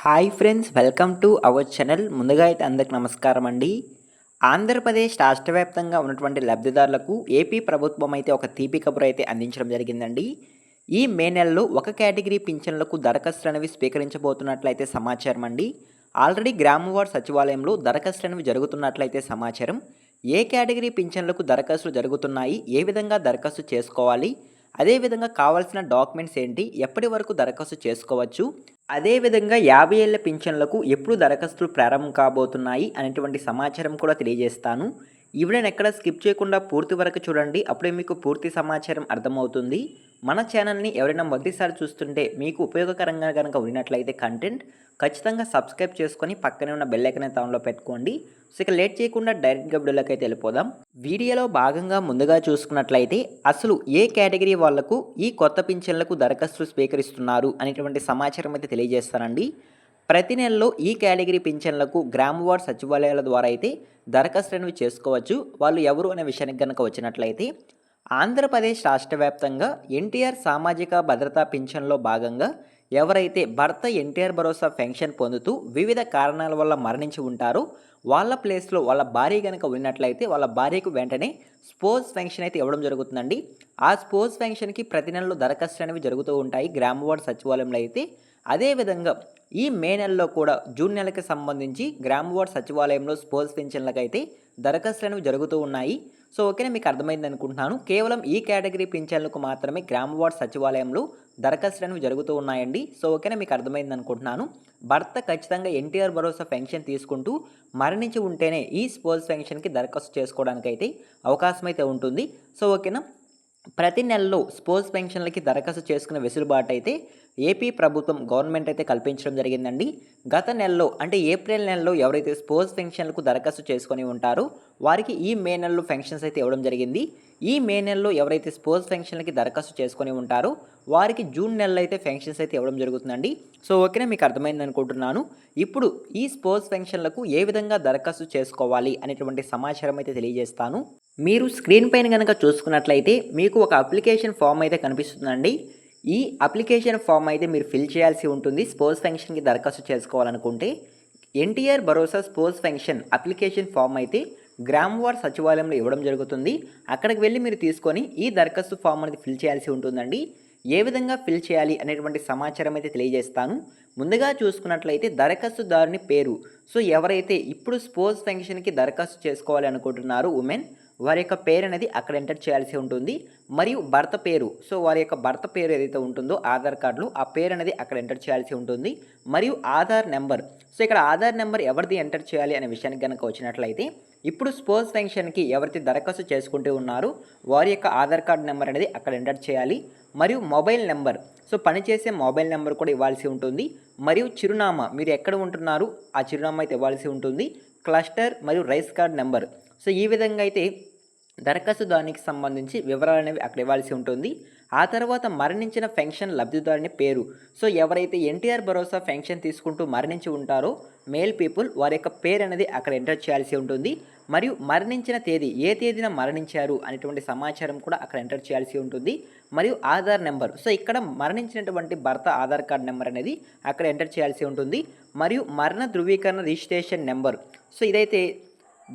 Hi friends, welcome to our channel. ముందుగా అయితే అందరికి నమస్కారం అండి. ఆంధ్రప్రదేశ్ రాష్ట్ర వ్యాప్తంగా ఉన్నటువంటి లబ్ధిదారులకు ఏపీ ప్రభుత్వం అయితే ఒక తీపి కబురు అయితే అందించడం జరిగిందండి. ఈ మే నెలలో ఒక కేటగిరీ పింఛన్లకు దరఖాస్తులు అనేవి స్వీకరించబోతున్నట్లయితే సమాచారం అండి. ఆల్రెడీ గ్రామ వార్డు సచివాలయంలో దరఖాస్తులు అనేవి జరుగుతున్నట్లయితే సమాచారం. ఏ కేటగిరీ పింఛన్లకు దరఖాస్తులు జరుగుతున్నాయి, ఏ విధంగా దరఖాస్తు చేసుకోవాలి, అదేవిధంగా కావాల్సిన డాక్యుమెంట్స్ ఏంటి, ఎప్పటి వరకు దరఖాస్తు చేసుకోవచ్చు, అదేవిధంగా 50 ఏళ్ల పింఛన్లకు ఎప్పుడు దరఖాస్తులు ప్రారంభం కాబోతున్నాయి అనేటువంటి సమాచారం కూడా తెలియజేస్తాను. ఈ వీడియోని ఎక్కడ స్కిప్ చేయకుండా పూర్తి వరకు చూడండి. అప్పుడే మీకు పూర్తి సమాచారం అర్థమవుతుంది. మన ఛానల్ని ఎవరైనా మొదటిసారి చూస్తుంటే మీకు ఉపయోగకరంగా కనుక ఉన్నట్లయితే కంటెంట్ ఖచ్చితంగా సబ్స్క్రైబ్ చేసుకొని పక్కనే ఉన్న బెల్ ఐకాన్ అయితే ఆన్లో పెట్టుకోండి. సో ఇక లేట్ చేయకుండా డైరెక్ట్గా వీడియోలోకి అయితే వెళ్ళిపోదాం. వీడియోలో భాగంగా ముందుగా చూసుకున్నట్లయితే అసలు ఏ కేటగిరీ వాళ్లకు ఈ కొత్త పింఛన్లకు దరఖాస్తులు స్వీకరిస్తున్నారు అనేటువంటి సమాచారం అయితే తెలియజేస్తానండి. ప్రతి నెలలో ఈ కేటగిరీ పింఛన్లకు గ్రామ వార్డు సచివాలయాల ద్వారా అయితే దరఖాస్తులు అనేవి చేసుకోవచ్చు. వాళ్ళు ఎవరు అనే విషయానికి కనుక వచ్చినట్లయితే ఆంధ్రప్రదేశ్ రాష్ట్ర వ్యాప్తంగా ఎన్టీఆర్ సామాజిక భద్రతా పింఛన్లో భాగంగా ఎవరైతే భర్త ఎన్టీఆర్ భరోసా పెన్షన్ పొందుతూ వివిధ కారణాల వల్ల మరణించి ఉంటారో వాళ్ళ ప్లేస్లో వాళ్ళ భార్య కనుక ఉన్నట్లయితే వాళ్ళ భార్యకు వెంటనే స్పోర్ట్స్ పెన్షన్ అయితే ఇవ్వడం జరుగుతుందండి. ఆ స్పోర్ట్స్ పెన్షన్కి ప్రతి నెలలో దరఖాస్తులు అనేవి జరుగుతూ ఉంటాయి గ్రామ వార్డు సచివాలయంలో అయితే. అదేవిధంగా ఈ మే నెలలో కూడా జూన్ నెలకి సంబంధించి గ్రామ వార్డు సచివాలయంలో స్పోర్ట్స్ పెన్షన్లకు అయితే దరఖాస్తులు అనేవి జరుగుతూ ఉన్నాయి. సో ఓకేనా, మీకు అర్థమైంది అనుకుంటున్నాను. కేవలం ఈ కేటగిరీ పింఛన్లకు మాత్రమే గ్రామ వార్డు సచివాలయంలో దరఖాస్తులు అనేవి జరుగుతూ ఉన్నాయండి. సో ఓకేనా, మీకు అర్థమైంది అనుకుంటున్నాను. భర్త ఖచ్చితంగా ఎన్టీఆర్ భరోసా పెన్షన్ తీసుకుంటూ మరణించి ఉంటేనే ఈ స్పోర్ట్స్ పెన్షన్కి దరఖాస్తు చేసుకోవడానికి అయితే అవకాశం అయితే ఉంటుంది. సో ఓకేనా, ప్రతి నెలలో స్పోర్ట్స్ పెన్షన్లకి దరఖాస్తు చేసుకునే వెసులుబాటు అయితే ఏపీ ప్రభుత్వం గవర్నమెంట్ అయితే కల్పించడం జరిగిందండి. గత నెలలో అంటే ఏప్రిల్ నెలలో ఎవరైతే స్పోర్ట్స్ పెన్షన్లకు దరఖాస్తు చేసుకొని ఉంటారో వారికి ఈ మే నెలలో పెన్షన్స్ అయితే ఇవ్వడం జరిగింది. ఈ మే నెలలో ఎవరైతే స్పోర్ట్స్ పెన్షన్లకి దరఖాస్తు చేసుకొని ఉంటారో వారికి జూన్ నెలలో అయితే పెన్షన్స్ అయితే ఇవ్వడం జరుగుతుందండి. సో ఓకేనా, మీకు అర్థమైంది అనుకుంటున్నాను. ఇప్పుడు ఈ స్పోర్ట్స్ పెన్షన్లకు ఏ విధంగా దరఖాస్తు చేసుకోవాలి అనేటువంటి సమాచారం అయితే తెలియజేస్తాను. మీరు స్క్రీన్ పైన కనుక చూసుకున్నట్లయితే మీకు ఒక అప్లికేషన్ ఫామ్ అయితే కనిపిస్తుందండి. ఈ అప్లికేషన్ ఫామ్ అయితే మీరు ఫిల్ చేయాల్సి ఉంటుంది. స్పోర్ట్స్ పెన్షన్కి దరఖాస్తు చేసుకోవాలనుకుంటే ఎన్టీఆర్ భరోసా స్పోర్ట్స్ పెన్షన్ అప్లికేషన్ ఫామ్ అయితే గ్రామ వార్డు సచివాలయంలో ఇవ్వడం జరుగుతుంది. అక్కడికి వెళ్ళి మీరు తీసుకొని ఈ దరఖాస్తు ఫామ్ అనేది ఫిల్ చేయాల్సి ఉంటుందండి. ఏ విధంగా ఫిల్ చేయాలి అనేటువంటి సమాచారం అయితే తెలియజేస్తాను. ముందుగా చూసుకున్నట్లయితే దరఖాస్తుదారుని పేరు. సో ఎవరైతే ఇప్పుడు స్పోర్ట్స్ పెన్షన్కి దరఖాస్తు చేసుకోవాలి అనుకుంటున్నారో ఉమెన్, వారి యొక్క పేరు అనేది అక్కడ ఎంటర్ చేయాల్సి ఉంటుంది. మరియు భర్త పేరు, సో వారి యొక్క భర్త పేరు ఏదైతే ఉంటుందో ఆధార్ కార్డులో ఆ పేరు అనేది అక్కడ ఎంటర్ చేయాల్సి ఉంటుంది. మరియు ఆధార్ నెంబర్, సో ఇక్కడ ఆధార్ నెంబర్ ఎవరిది ఎంటర్ చేయాలి అనే విషయానికి కనుక వచ్చినట్లయితే ఇప్పుడు స్పోర్ట్స్ పెన్షన్కి ఎవరైతే దరఖాస్తు చేసుకుంటూ ఉన్నారో వారి యొక్క ఆధార్ కార్డు నెంబర్ అనేది అక్కడ ఎంటర్ చేయాలి. మరియు మొబైల్ నెంబర్, సో పనిచేసే మొబైల్ నెంబర్ కూడా ఇవ్వాల్సి ఉంటుంది. మరియు చిరునామా, మీరు ఎక్కడ ఉంటున్నారు ఆ చిరునామా అయితే ఇవ్వాల్సి ఉంటుంది. క్లస్టర్ మరియు రైస్ కార్డ్ నెంబర్, సో ఈ విధంగా అయితే దరఖాస్తుదారునికి సంబంధించి వివరాలు అనేవి అక్కడ ఇవ్వాల్సి ఉంటుంది. ఆ తర్వాత మరణించిన పెన్షన్ లబ్ధిదారుని పేరు, సో ఎవరైతే ఎన్టీఆర్ భరోసా పెన్షన్ తీసుకుంటూ మరణించి ఉంటారో మేల్ పీపుల్ వారి యొక్క పేరు అనేది అక్కడ ఎంటర్ చేయాల్సి ఉంటుంది. మరియు మరణించిన తేదీ, ఏ తేదీన మరణించారు అనేటువంటి సమాచారం కూడా అక్కడ ఎంటర్ చేయాల్సి ఉంటుంది. మరియు ఆధార్ నెంబర్, సో ఇక్కడ మరణించినటువంటి భర్త ఆధార్ కార్డ్ నెంబర్ అనేది అక్కడ ఎంటర్ చేయాల్సి ఉంటుంది. మరియు మరణ ధృవీకరణ రిజిస్ట్రేషన్ నెంబర్, సో ఇదైతే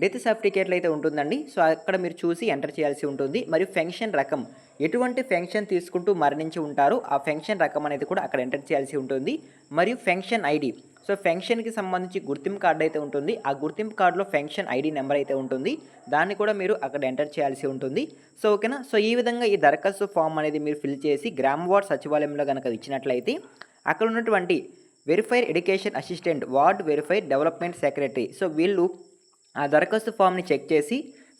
డెత్ సర్టిఫికేట్లు అయితే ఉంటుందండి. సో అక్కడ మీరు చూసి ఎంటర్ చేయాల్సి ఉంటుంది. మరియు పెన్షన్ రకం, ఎటువంటి పెన్షన్ తీసుకుంటూ మరణించి ఉంటారో ఆ పెన్షన్ రకం అనేది కూడా అక్కడ ఎంటర్ చేయాల్సి ఉంటుంది. మరియు పెన్షన్ ఐడి, సో పెన్షన్కి సంబంధించి గుర్తింపు కార్డు అయితే ఉంటుంది. ఆ గుర్తింపు కార్డులో పెన్షన్ ఐడి నెంబర్ అయితే ఉంటుంది. దాన్ని కూడా మీరు అక్కడ ఎంటర్ చేయాల్సి ఉంటుంది. సో ఓకేనా, సో ఈ విధంగా ఈ దరఖాస్తు ఫామ్ అనేది మీరు ఫిల్ చేసి గ్రామ వార్డు సచివాలయంలో కనుక ఇచ్చినట్లయితే అక్కడ ఉన్నటువంటి verified education assistant, ward verified development secretary, so వీళ్ళు ఆ దరఖాస్తు ఫామ్ని చెక్ చేసి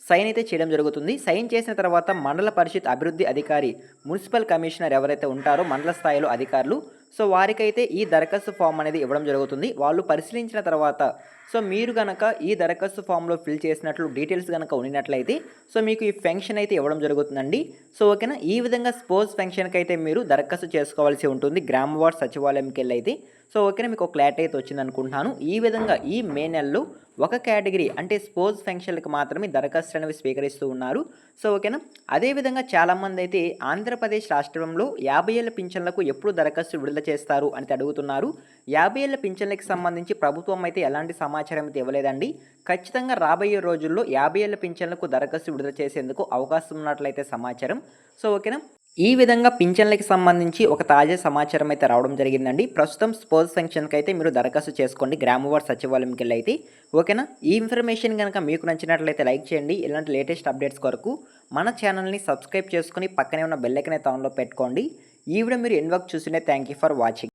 సైన్ అయితే చేయడం జరుగుతుంది. సైన్ చేసిన తర్వాత మండల పరిషత్ అభివృద్ధి అధికారి, మున్సిపల్ కమిషనర్ ఎవరైతే ఉంటారో మండల స్థాయిలో అధికారులు, సో వారికైతే ఈ దరఖాస్తు ఫామ్ అనేది ఇవ్వడం జరుగుతుంది. వాళ్ళు పరిశీలించిన తర్వాత సో మీరు కనుక ఈ దరఖాస్తు ఫామ్లో ఫిల్ చేసినట్లు డీటెయిల్స్ కనుక ఉన్నట్లయితే సో మీకు ఈ పెన్షన్ అయితే ఇవ్వడం జరుగుతుందండి. సో ఓకేనా, ఈ విధంగా స్పోర్ట్స్ పెన్షన్కి అయితే మీరు దరఖాస్తు చేసుకోవాల్సి ఉంటుంది గ్రామ వార్డు సచివాలయంకి వెళ్ళి అయితే. సో ఓకేనా, మీకు ఒక క్లారిటీ అయితే వచ్చిందనుకుంటున్నాను. ఈ విధంగా ఈ మే నెలలో ఒక కేటగిరీ అంటే స్పోర్ట్స్ ఫంక్షన్లకు మాత్రమే దరఖాస్తులు అనేవి స్వీకరిస్తూ ఉన్నారు. సో ఓకేనా, అదేవిధంగా చాలామంది అయితే ఆంధ్రప్రదేశ్ రాష్ట్రంలో 50 ఏళ్ల పింఛన్లకు ఎప్పుడు దరఖాస్తు విడుదల చేస్తారు అని అడుగుతున్నారు. 50 ఏళ్ల పింఛన్లకు సంబంధించి ప్రభుత్వం అయితే ఎలాంటి సమాచారం అయితే ఇవ్వలేదండి. ఖచ్చితంగా రాబోయే రోజుల్లో 50 ఏళ్ల పింఛన్లకు దరఖాస్తు విడుదల చేసేందుకు అవకాశం ఉన్నట్లయితే సమాచారం. సో ఓకేనా, ఈ విధంగా పింఛన్లకి సంబంధించి ఒక తాజా సమాచారం అయితే రావడం జరిగిందండి. ప్రస్తుతం స్పోర్ట్స్ ఫంక్షన్కి అయితే మీరు దరఖాస్తు చేసుకోండి గ్రామవార్డు సచివాలయంకి వెళ్ళి అయితే. ఓకేనా, ఈ ఇన్ఫర్మేషన్ కనుక మీకు నచ్చినట్లయితే లైక్ చేయండి. ఇలాంటి లేటెస్ట్ అప్డేట్స్ కొరకు మన ఛానల్ని సబ్స్క్రైబ్ చేసుకుని పక్కనే ఉన్న బెల్ ఐకాన్ అయితే ఆన్లో పెట్టుకోండి. ఈ వీడియో మీరు ఎండ్ వరకు చూస్తుంటే థ్యాంక్ యూ ఫర్ వాచింగ్.